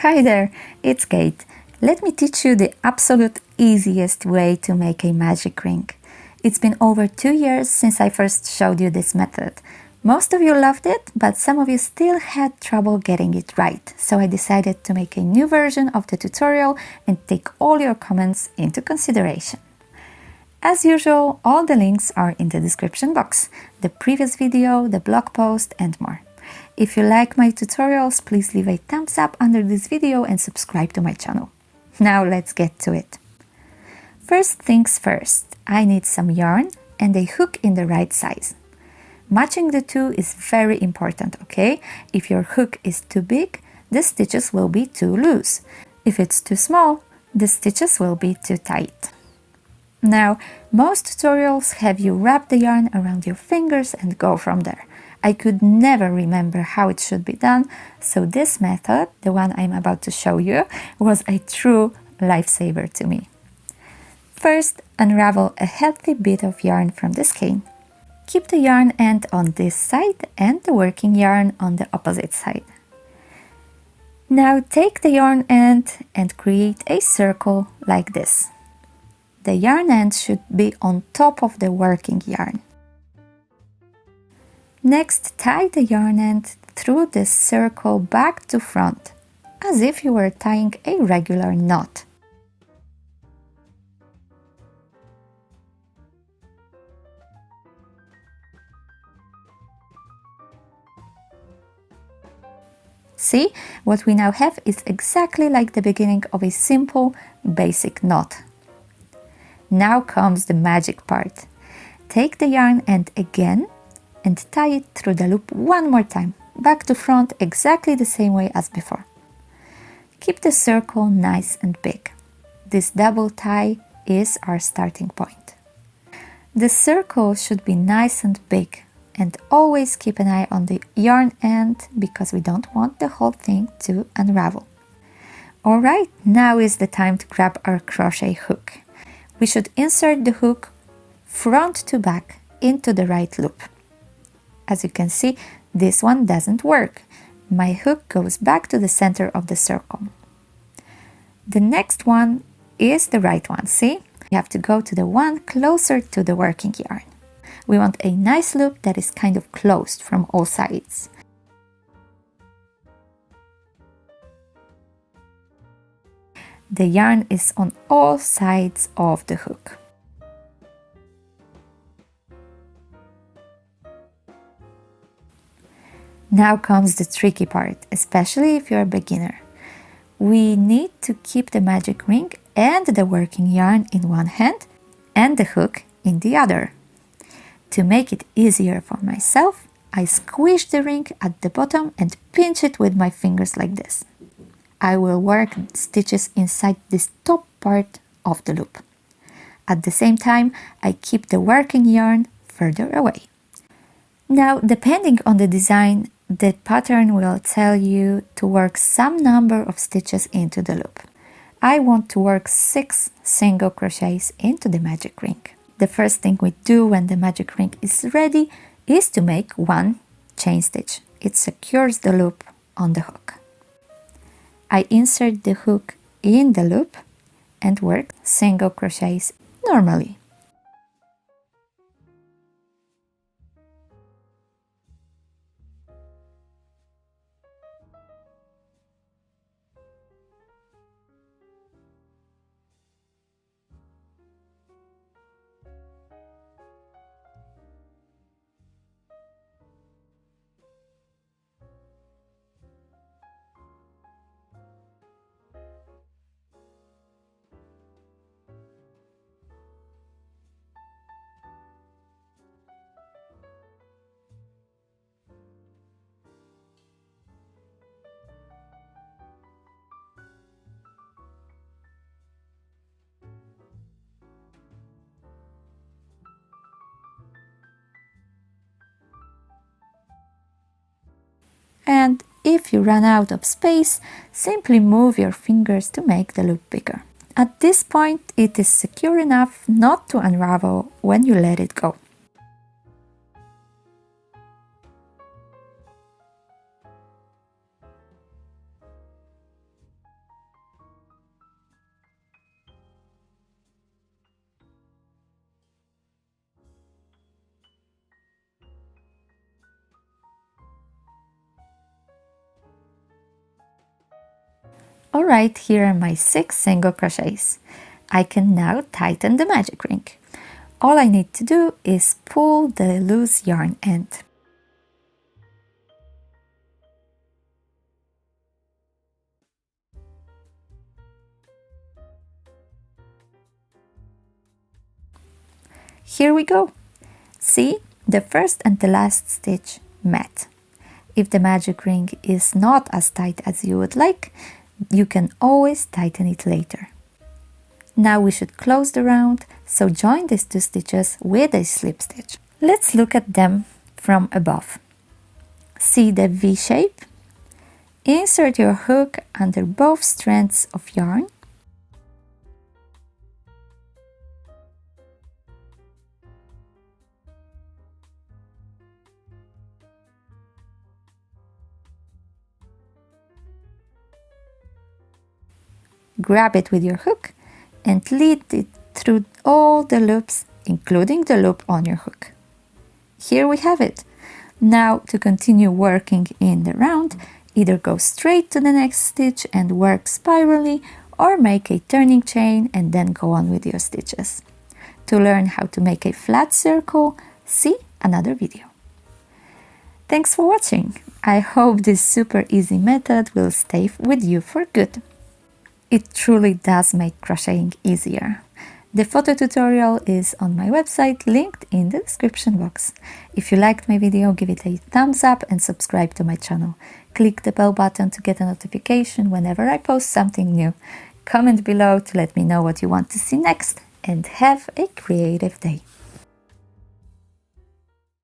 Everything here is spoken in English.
Hi there, it's Kate. Let me teach you the absolute easiest way to make a magic ring. It's been over 2 years since I first showed you this method. Most of you loved it, but some of you still had trouble getting it right, so I decided to make a new version of the tutorial and take all your comments into consideration. As usual, all the links are in the description box, the previous video, the blog post and more. If you like my tutorials, please leave a thumbs up under this video and subscribe to my channel. Now let's get to it. First things first, I need some yarn and a hook in the right size. Matching the two is very important, okay? If your hook is too big, the stitches will be too loose. If it's too small, the stitches will be too tight. Now, most tutorials have you wrap the yarn around your fingers and go from there. I could never remember how it should be done, so this method, the one I'm about to show you, was a true lifesaver to me. First, unravel a healthy bit of yarn from the skein. Keep the yarn end on this side and the working yarn on the opposite side. Now take the yarn end and create a circle like this. The yarn end should be on top of the working yarn. Next, tie the yarn end through this circle back to front, as if you were tying a regular knot. See, what we now have is exactly like the beginning of a simple, basic knot. Now comes the magic part. Take the yarn end again and tie it through the loop one more time, back to front exactly the same way as before. Keep the circle nice and big. This double tie is our starting point. The circle should be nice and big, and always keep an eye on the yarn end because we don't want the whole thing to unravel. Alright, now is the time to grab our crochet hook. We should insert the hook front to back into the right loop. As you can see, this one doesn't work. My hook goes back to the center of the circle. The next one is the right one, see? You have to go to the one closer to the working yarn. We want a nice loop that is kind of closed from all sides. The yarn is on all sides of the hook. Now comes the tricky part, especially if you're a beginner. We need to keep the magic ring and the working yarn in one hand and the hook in the other. To make it easier for myself, I squish the ring at the bottom and pinch it with my fingers like this. I will work stitches inside this top part of the loop. At the same time, I keep the working yarn further away. Now, depending on the design, the pattern will tell you to work some number of stitches into the loop. I want to work 6 single crochets into the magic ring. The first thing we do when the magic ring is ready is to make 1 chain stitch. It secures the loop on the hook. I insert the hook in the loop and work single crochets normally. And if you run out of space, simply move your fingers to make the loop bigger. At this point, it is secure enough not to unravel when you let it go. Alright, here are my 6 single crochets. I can now tighten the magic ring. All I need to do is pull the loose yarn end. Here we go. See, the first and the last stitch met. If the magic ring is not as tight as you would like, you can always tighten it later. Now we should close the round, so join these 2 stitches with a slip stitch. Let's look at them from above. See the V shape? Insert your hook under both strands of yarn. Grab it with your hook and lead it through all the loops, including the loop on your hook. Here we have it. Now to continue working in the round, either go straight to the next stitch and work spirally, or make a turning chain and then go on with your stitches. To learn how to make a flat circle, see another video. Thanks for watching. I hope this super easy method will stay with you for good. It truly does make crocheting easier. The photo tutorial is on my website, linked in the description box. If you liked my video, give it a thumbs up and subscribe to my channel. Click the bell button to get a notification whenever I post something new. Comment below to let me know what you want to see next, and have a creative day.